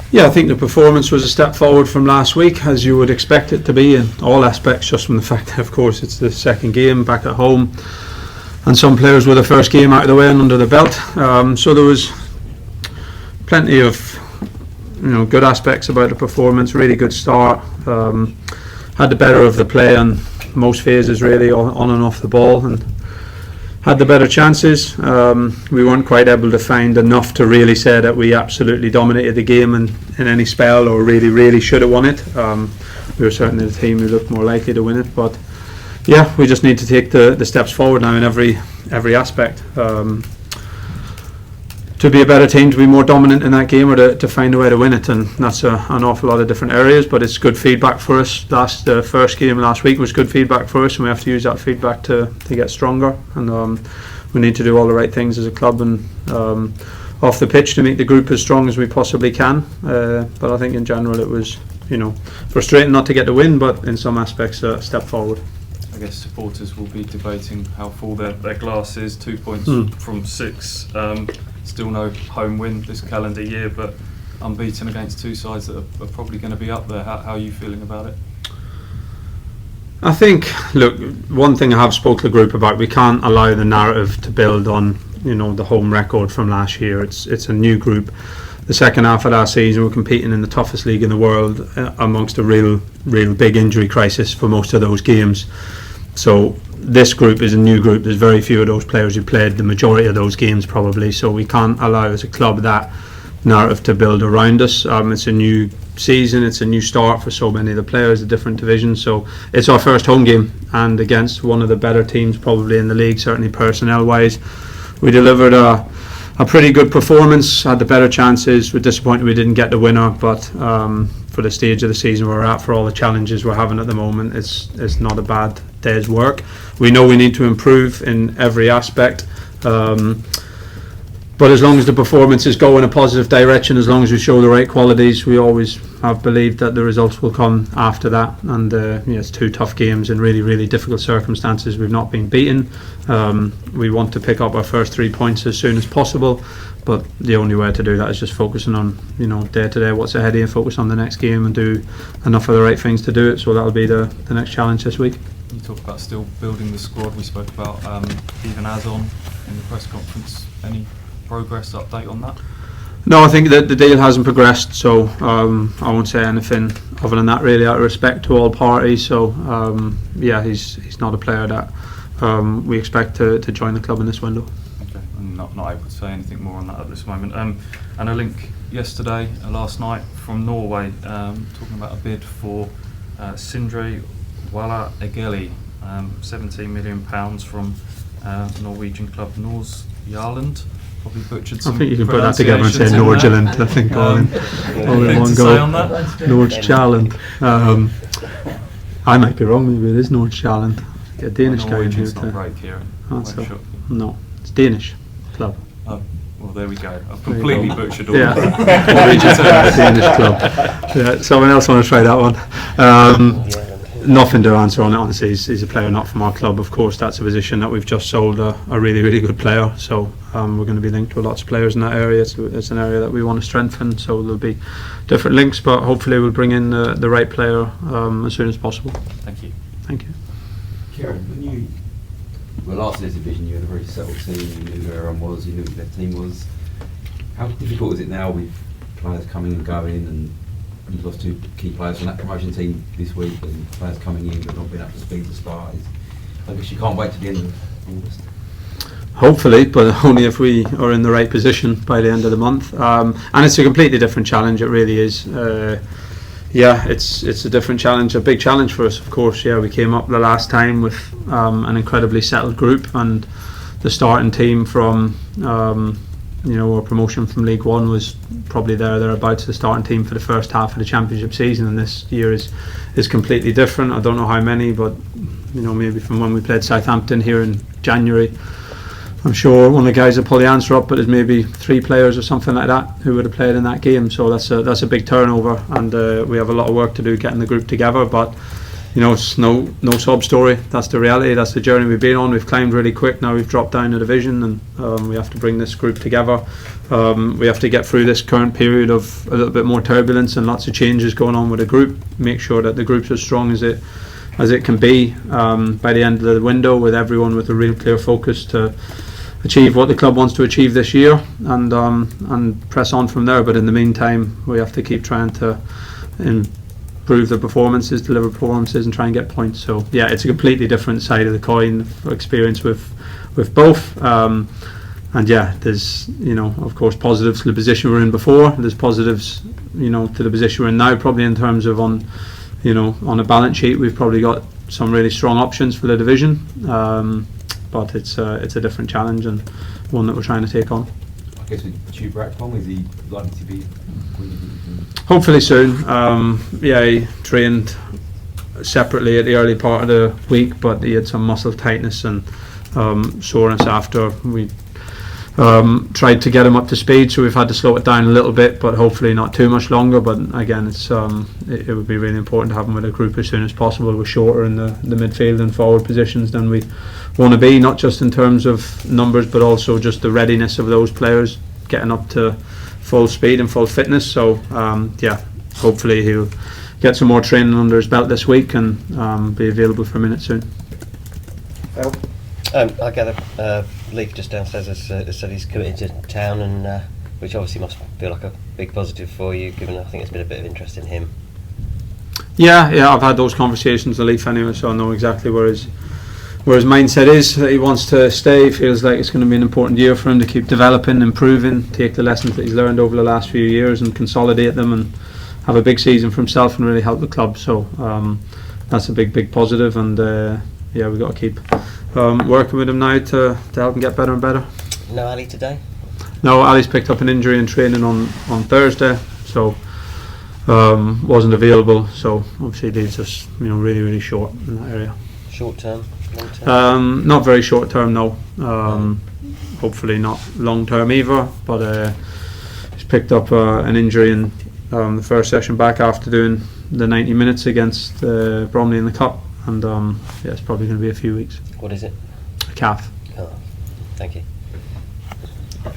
Yeah, I think the performance was a step forward from last week, as you would expect it to be in all aspects, just from the fact that, of course, it's the second game back at home, and some players with their first game out of the way and under the belt. So there was plenty of good aspects about the performance. Really good start. Had the better of the play on most phases, really, on and off the ball, and had the better chances. We weren't quite able to find enough to really say that we absolutely dominated the game in any spell, or really should have won it. We were certainly the team who looked more likely to win it, but yeah, we just need to take the steps forward now in every aspect. To be a better team, to be more dominant in that game, or to find a way to win it, and that's an awful lot of different areas, but it's good feedback for us. The first game last week was good feedback for us, and we have to use that feedback to get stronger, and we need to do all the right things as a club and off the pitch to make the group as strong as we possibly can, but I think in general it was frustrating not to get the win, but in some aspects a step forward. I guess supporters will be debating how full their glass is. 2 points from 6. Still no home win this calendar year, but unbeaten against two sides that are probably going to be up there. How are you feeling about it? I think, look, one thing I have spoke to the group about, we can't allow the narrative to build on the home record from last year. It's a new group. The second half of last season, we're competing in the toughest league in the world, amongst a real big injury crisis for most of those games. So this group is a new group. There's very few of those players who played the majority of those games probably, so we can't allow as a club that narrative to build around us. It's a new season, it's a new start for so many of the players, a different division, so it's our first home game, and against one of the better teams probably in the league, certainly personnel wise. We delivered a pretty good performance, had the better chances. We're disappointed we didn't get the winner, but for the stage of the season we're at, for all the challenges we're having at the moment, it's not a bad day's work. We know we need to improve in every aspect, but as long as the performances go in a positive direction, as long as we show the right qualities, we always have believed that the results will come after that. And it's 2 tough games in really difficult circumstances. We've not been beaten. We want to pick up our first 3 points as soon as possible, but the only way to do that is just focusing on day to day what's ahead of you, focus on the next game and do enough of the right things to do it. So that'll be the next challenge this week. You talk about still building the squad. We spoke about even Azon in the press conference. Any progress update on that? No, I think that the deal hasn't progressed, so I won't say anything other than that, really, out of respect to all parties. So he's not a player that we expect to join the club in this window. Okay, I'm not able to say anything more on that at this moment. And a link yesterday, last night, from Norway, talking about a bid for Sindre Walla Egeli, £17 million from Norwegian club Nords Jarland. Probably butchered some. I think you can put that together and say Nordjylland. I think all in one go. Nords Jarland. I might be wrong. Maybe it is Nords Jarland. Get a Danish guy in here. Not right, Kieran. No, it's Danish club. Oh, well, there we go. I've completely butchered all of that. Norwegian Danish club. Yeah, someone else want to try that one? Nothing to answer on it, honestly. He's a player not from our club. Of course, that's a position that we've just sold a really good player, so we're going to be linked with lots of players in that area. It's an area that we want to strengthen, so there'll be different links, but hopefully we'll bring in the right player as soon as possible. Thank you. Kieran, when you were last in this division, you had a very settled team, you knew who everyone was, you knew who their team was. How difficult is it now with players coming and going, and you've lost 2 key players from that promotion team this week, and players coming in but not being up to speed to start? I guess you can't wait to the end of August. Hopefully, but only if we are in the right position by the end of the month. And it's a completely different challenge, it really is. It's a different challenge, a big challenge for us, of course. We came up the last time with an incredibly settled group, and the starting team from our promotion from League One was probably thereabouts the starting team for the first half of the Championship season, and this year is completely different. I don't know how many, but maybe from when we played Southampton here in January, I'm sure one of the guys will pull the answer up, but there's maybe 3 players or something like that who would have played in that game. So that's a big turnover, and we have a lot of work to do getting the group together. But it's no sob story. That's the reality. That's the journey we've been on. We've climbed really quick. Now we've dropped down a division, and we have to bring this group together. We have to get through this current period of a little bit more turbulence and lots of changes going on with the group. Make sure that the group's as strong as it can be by the end of the window, with everyone with a real clear focus to achieve what the club wants to achieve this year, and press on from there. But in the meantime, we have to keep trying to improve the performances, deliver performances, and try and get points. So yeah, it's a completely different side of the coin for experience with both. And yeah, there's of course positives to the position we're in before. There's positives to the position we're in now. Probably in terms of on a balance sheet, we've probably got some really strong options for the division. But it's a different challenge, and one that we're trying to take on. I guess with Tube Rackpong, is he likely to be? Hopefully soon. He trained separately at the early part of the week, but he had some muscle tightness and soreness after we tried to get him up to speed, so we've had to slow it down a little bit, but hopefully not too much longer. But again, it would be really important to have him with a group as soon as possible. We're shorter in the midfield and forward positions than we want to be, not just in terms of numbers, but also just the readiness of those players getting up to full speed and full fitness. So hopefully he'll get some more training under his belt this week and be available for a minute soon. Well, I gather Leif just downstairs has said he's committed to town, and which obviously must feel like a big positive for you, given I think there's been a bit of interest in him. Yeah, I've had those conversations with Leif anyway, so I know exactly where his mindset is. That he wants to stay. He feels like it's going to be an important year for him to keep developing, improving, take the lessons that he's learned over the last few years and consolidate them, and have a big season for himself and really help the club. So that's a big positive, and we've got to keep working with him now to help him get better and better. No Ali today? No, Ali's picked up an injury in training on Thursday, so wasn't available. So obviously leaves us really short in that area. Short term? Long term? Not very short term, no. Hopefully not long term either, but he's picked up an injury in the first session back after doing the 90 minutes against Bromley in the Cup, and it's probably going to be a few weeks. What is it? A calf. Oh, thank you.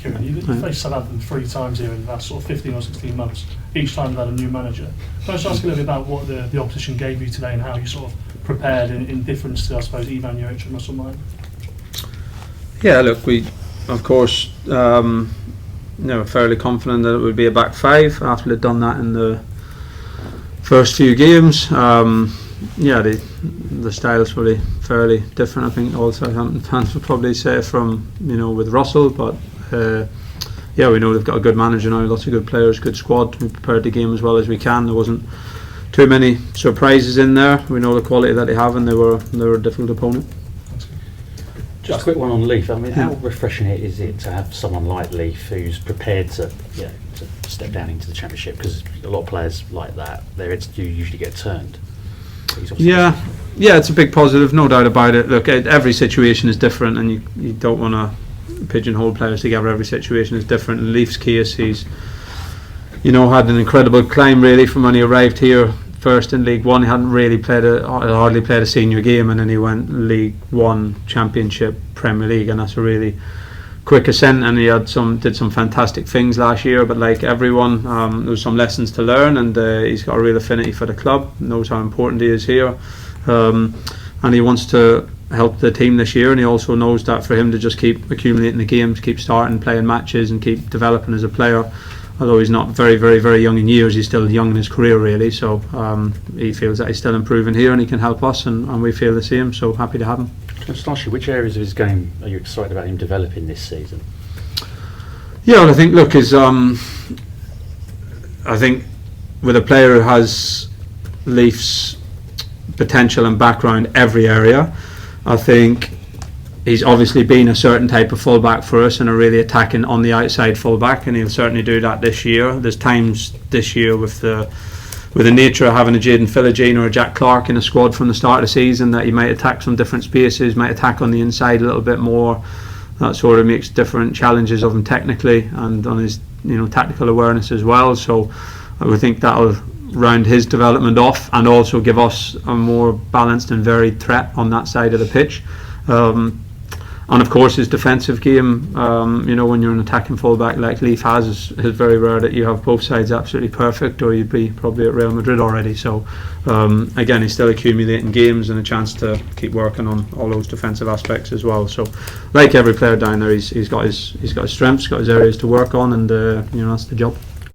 Kieran, you've faced Southampton 3 times here in the last sort of 15 or 16 months. Each time you've had a new manager. Can I just ask a little bit about what the opposition gave you today and how you sort of prepared in difference to, I suppose, Ivan Juric and Russell Mine? Yeah, look, we of course fairly confident that it would be a back 5 after they'd done that in the first few games. The style's probably fairly different. I think all Southampton fans would probably say from with Russell, but we know they've got a good manager now, lots of good players, good squad. We prepared the game as well as we can. There wasn't too many surprises in there. We know the quality that they have, and they were a difficult opponent. Just a quick one on Leif. I mean, how refreshing is it to have someone like Leif who's prepared to step down into the Championship? Because a lot of players like that, you usually get turned. Yeah, it's a big positive, no doubt about it. Look, every situation is different, and you don't want to pigeonhole players together. Every situation is different. In Leif's case, he's had an incredible climb really from when he arrived here first in League One. He hadn't really hardly played a senior game, and then he went League One, Championship, Premier League, and that's a really quick ascent. And he did some fantastic things last year. But like everyone, there was some lessons to learn, and he's got a real affinity for the club. Knows how important he is here, and he wants to help the team this year. And he also knows that for him to just keep accumulating the games, keep starting, playing matches, and keep developing as a player. Although he's not very, very, very young in years, he's still young in his career really. So he feels that he's still improving here, and he can help us, and we feel the same. So happy to have him. Can I just ask you, which areas of his game are you excited about him developing this season? Yeah, well, I think I think with a player who has Leif's potential and background every area, I think he's obviously been a certain type of fullback for us, and a really attacking on the outside fullback, and he'll certainly do that this year. There's times this year with the nature of having a Jayden Philogene or a Jack Clark in a squad from the start of the season that he might attack some different spaces, might attack on the inside a little bit more. That sort of makes different challenges of him technically and on his tactical awareness as well. So I would think that'll round his development off, and also give us a more balanced and varied threat on that side of the pitch. And of course his defensive game, when you're an attacking fullback like Leif has, is very rare that you have both sides absolutely perfect, or you'd be probably at Real Madrid already. So again, he's still accumulating games and a chance to keep working on all those defensive aspects as well. So like every player down there, he's got his strengths, got his areas to work on, and that's the job.